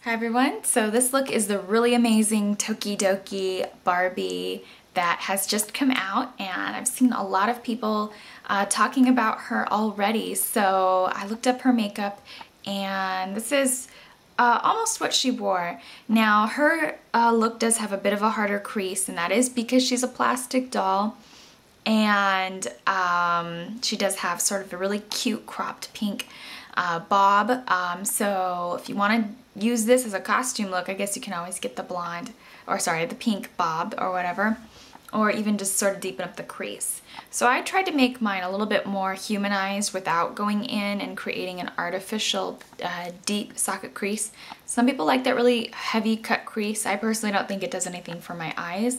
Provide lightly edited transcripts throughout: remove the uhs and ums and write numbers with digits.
Hi everyone, so this look is the really amazing Tokidoki Barbie that has just come out, and I've seen a lot of people talking about her already. So I looked up her makeup, and this is almost what she wore. Now her look does have a bit of a harder crease, and that is because she's a plastic doll, and she does have sort of a really cute cropped pink bob. So if you want to use this as a costume look, I guess you can always get the blonde, or sorry, the pink bob or whatever, or even just sort of deepen up the crease. So I tried to make mine a little bit more humanized without going in and creating an artificial deep socket crease. Some people like that really heavy cut crease. I personally don't think it does anything for my eyes.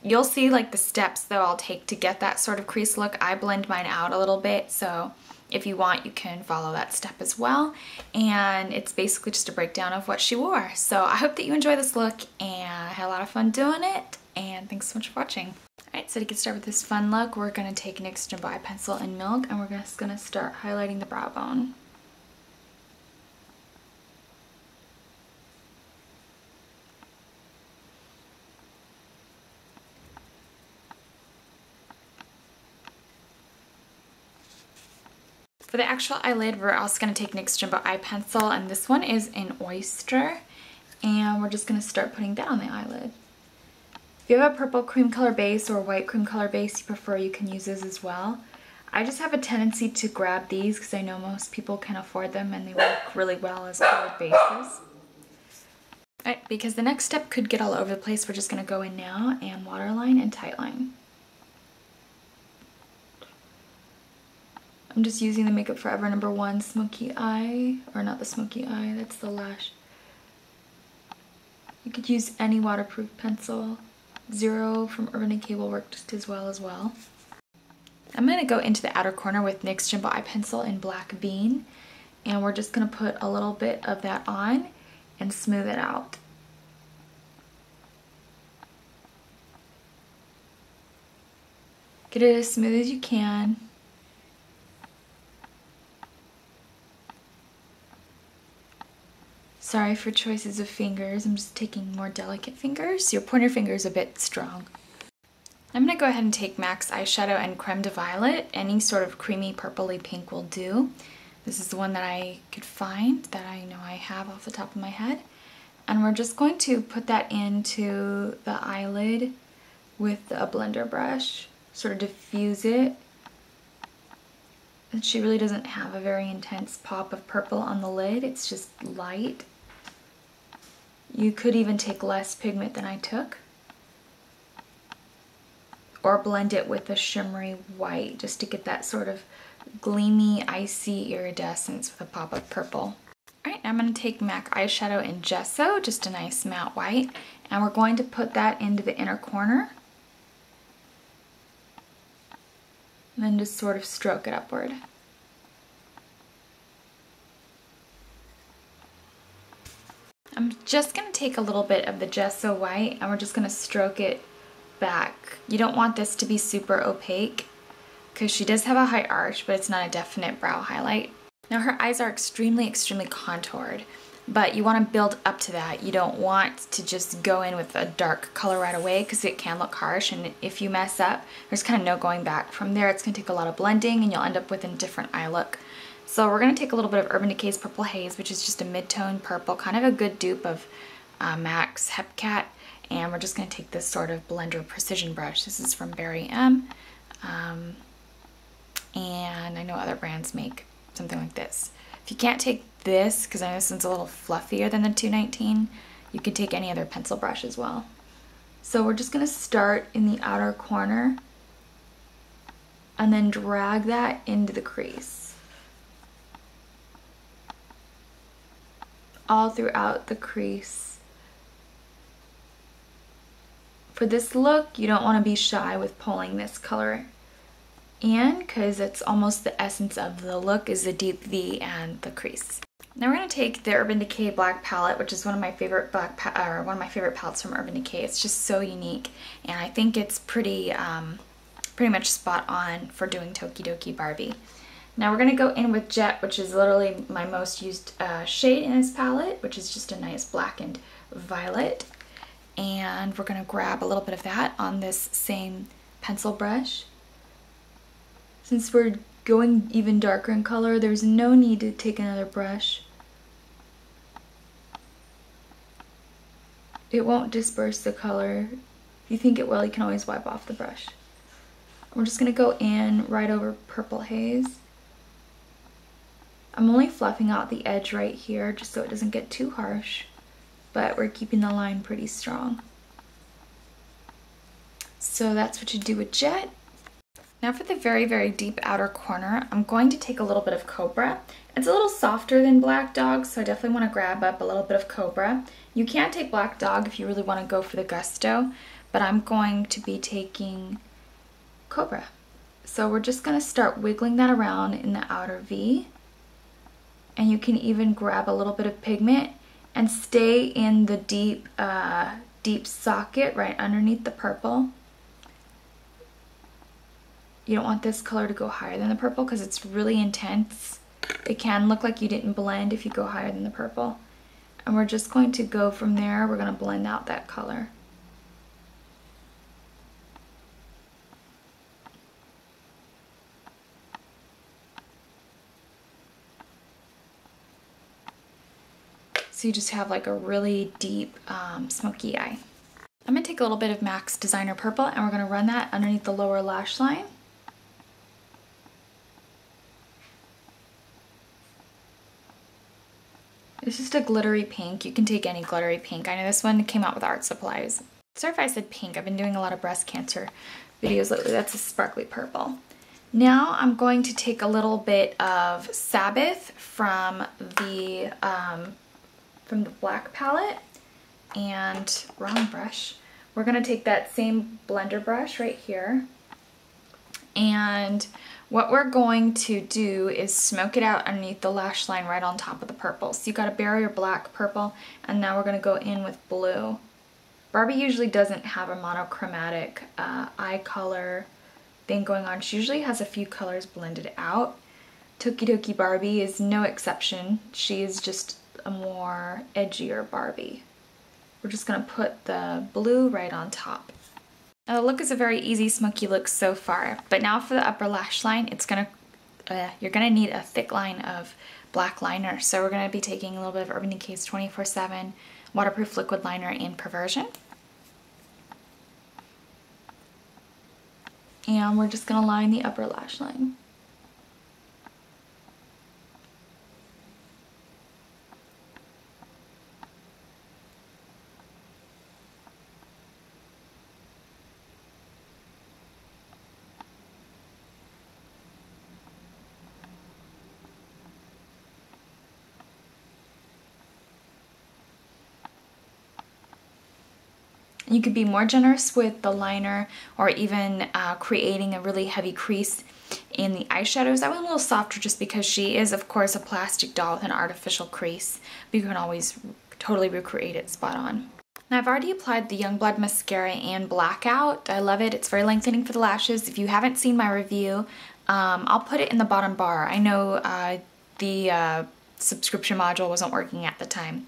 You'll see like the steps that I'll take to get that sort of crease look. I blend mine out a little bit, so if you want, you can follow that step as well. And it's basically just a breakdown of what she wore. So I hope that you enjoy this look, and I had a lot of fun doing it, and thanks so much for watching. Alright, so to get started with this fun look, we're going to take NYX Jumbo Eye Pencil in Milk, and we're just going to start highlighting the brow bone. For the actual eyelid, we're also going to take NYX Jumbo Eye Pencil, and this one is in Oyster, and we're just going to start putting that on the eyelid. If you have a purple cream color base or white cream color base you prefer, you can use this as well. I just have a tendency to grab these because I know most people can afford them and they work really well as colored bases. Alright, because the next step could get all over the place, we're just going to go in now and waterline and tightline. I'm just using the Makeup Forever #1 Smoky Eye, or not the Smoky Eye, that's the Lash. You could use any waterproof pencil. Zero from Urban Decay will work just as well. I'm going to go into the outer corner with NYX Jumbo Eye Pencil in Black Bean, and we're just going to put a little bit of that on and smooth it out. Get it as smooth as you can. Sorry for choices of fingers, I'm just taking more delicate fingers. Your pointer finger is a bit strong. I'm going to go ahead and take MAC's eyeshadow and Creme D Violet. Any sort of creamy purpley pink will do. This is the one that I could find, that I know I have off the top of my head. And we're just going to put that into the eyelid with a blender brush, sort of diffuse it. And she really doesn't have a very intense pop of purple on the lid, it's just light. You could even take less pigment than I took, or blend it with a shimmery white just to get that sort of gleamy, icy iridescence with a pop of purple. Alright, now I'm going to take MAC eyeshadow in Gesso, just a nice matte white, and we're going to put that into the inner corner, and then just sort of stroke it upward. I'm just going to take a little bit of the Gesso white and we're just going to stroke it back. You don't want this to be super opaque because she does have a high arch, but it's not a definite brow highlight. Now her eyes are extremely contoured, but you want to build up to that. You don't want to just go in with a dark color right away because it can look harsh, and if you mess up, there's kind of no going back from there. It's going to take a lot of blending and you'll end up with a different eye look. So we're going to take a little bit of Urban Decay's Purple Haze, which is just a mid-tone purple, kind of a good dupe of MAC's Hepcat, and we're just going to take this sort of blender precision brush. This is from Barry M, and I know other brands make something like this. If you can't take this, because I know this one's a little fluffier than the 219, you can take any other pencil brush as well. So we're just going to start in the outer corner and then drag that into the crease. All throughout the crease. For this look, you don't want to be shy with pulling this color in because it's almost the essence of the look is the deep V and the crease. Now we're going to take the Urban Decay Black Palette, which is one of my favorite palettes from Urban Decay. It's just so unique, and I think it's pretty much spot on for doing Tokidoki Barbie. Now we're going to go in with Jet, which is literally my most used shade in this palette, which is just a nice blackened violet. And we're going to grab a little bit of that on this same pencil brush. Since we're going even darker in color, there's no need to take another brush. It won't disperse the color. If you think it will, you can always wipe off the brush. We're just going to go in right over Purple Haze. I'm only fluffing out the edge right here just so it doesn't get too harsh, but we're keeping the line pretty strong. So that's what you do with Jet. Now for the very, very deep outer corner, I'm going to take a little bit of Cobra. It's a little softer than Black Dog, so I definitely want to grab up a little bit of Cobra. You can take Black Dog if you really want to go for the gusto, but I'm going to be taking Cobra. So we're just going to start wiggling that around in the outer V. And you can even grab a little bit of pigment and stay in the deep, deep socket right underneath the purple. You don't want this color to go higher than the purple because it's really intense. It can look like you didn't blend if you go higher than the purple. And we're just going to go from there. We're going to blend out that color. So you just have like a really deep smoky eye. I'm going to take a little bit of MAC's Designer Purple and we're going to run that underneath the lower lash line. It's just a glittery pink. You can take any glittery pink. I know this one came out with art supplies. Sorry if I said pink. I've been doing a lot of breast cancer videos lately. That's a sparkly purple. Now I'm going to take a little bit of Sabbath from the black palette and wrong brush. We're going to take that same blender brush right here, and what we're going to do is smoke it out underneath the lash line right on top of the purple. So you got a barrier black, purple, and now we're going to go in with blue. Barbie usually doesn't have a monochromatic eye color thing going on. She usually has a few colors blended out. Tokidoki Barbie is no exception. She is just a more edgier Barbie. We're just going to put the blue right on top. Now the look is a very easy smoky look so far, but now for the upper lash line, you're gonna need a thick line of black liner. So we're gonna be taking a little bit of Urban Decay's 24/7 waterproof liquid liner in Perversion. And we're just gonna line the upper lash line. You could be more generous with the liner or even creating a really heavy crease in the eyeshadows. I went a little softer just because she is, of course, a plastic doll with an artificial crease, but you can always totally recreate it spot on. Now I've already applied the Youngblood mascara and Blackout. I love it. It's very lengthening for the lashes. If you haven't seen my review, I'll put it in the bottom bar. I know the subscription module wasn't working at the time.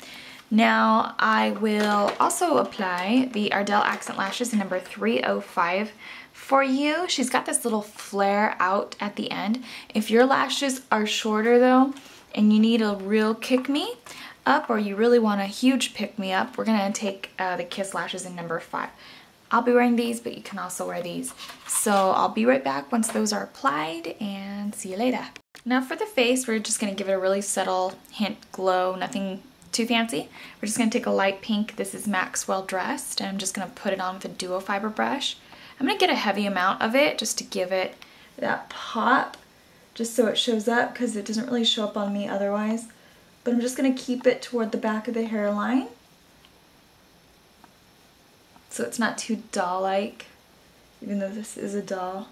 Now I will also apply the Ardell Accent Lashes in number 305 for you. She's got this little flare out at the end. If your lashes are shorter though, and you need a real kick-me up, or you really want a huge pick-me-up, we're gonna take the Kiss Lashes in number 5. I'll be wearing these, but you can also wear these. So I'll be right back once those are applied, and see you later. Now for the face, we're just gonna give it a really subtle hint glow, nothing too fancy. We're just going to take a light pink. This is MAC's Well Dressed, and I'm just going to put it on with a duo fiber brush. I'm going to get a heavy amount of it just to give it that pop, just so it shows up, because it doesn't really show up on me otherwise. But I'm just going to keep it toward the back of the hairline, so it's not too doll-like, even though this is a doll.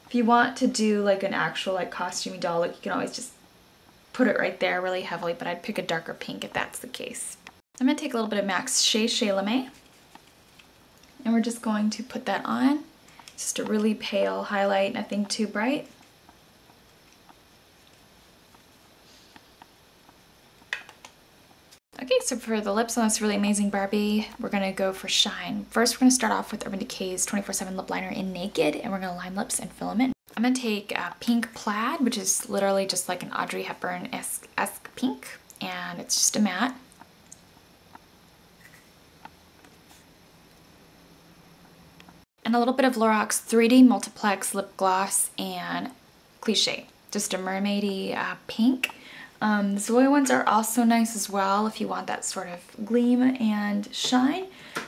If you want to do like an actual like costumey doll look, you can always just put it right there really heavily, but I'd pick a darker pink if that's the case. I'm going to take a little bit of MAC's Chez and we're just going to put that on. Just a really pale highlight, nothing too bright. Okay, so for the lips on this really amazing Barbie, we're gonna go for shine. First, we're gonna start off with Urban Decay's 24/7 lip liner in Naked, and we're gonna line lips and filament. I'm gonna take Pink Plaid, which is literally just like an Audrey Hepburn-esque pink, and it's just a matte. And a little bit of Lorax 3D Multiplex Lip Gloss and Cliche, just a mermaidy pink. The Zoe ones are also nice as well if you want that sort of gleam and shine.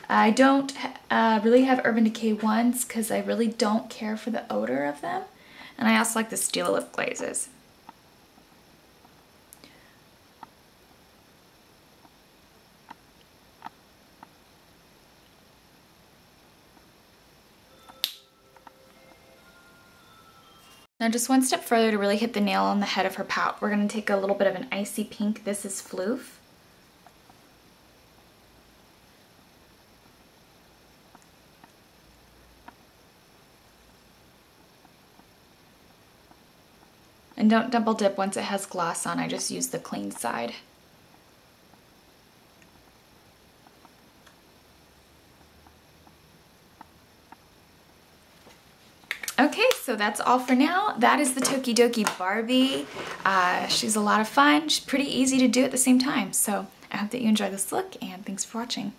I don't really have Urban Decay ones because I really don't care for the odor of them. And I also like the Stila lip glazes. Now just one step further to really hit the nail on the head of her pout, we're going to take a little bit of an icy pink. This is Floof. And don't double dip once it has gloss on, I just use the clean side. Okay, so that's all for now. That is the Tokidoki Barbie. She's a lot of fun. She's pretty easy to do at the same time. So I hope that you enjoy this look, and thanks for watching.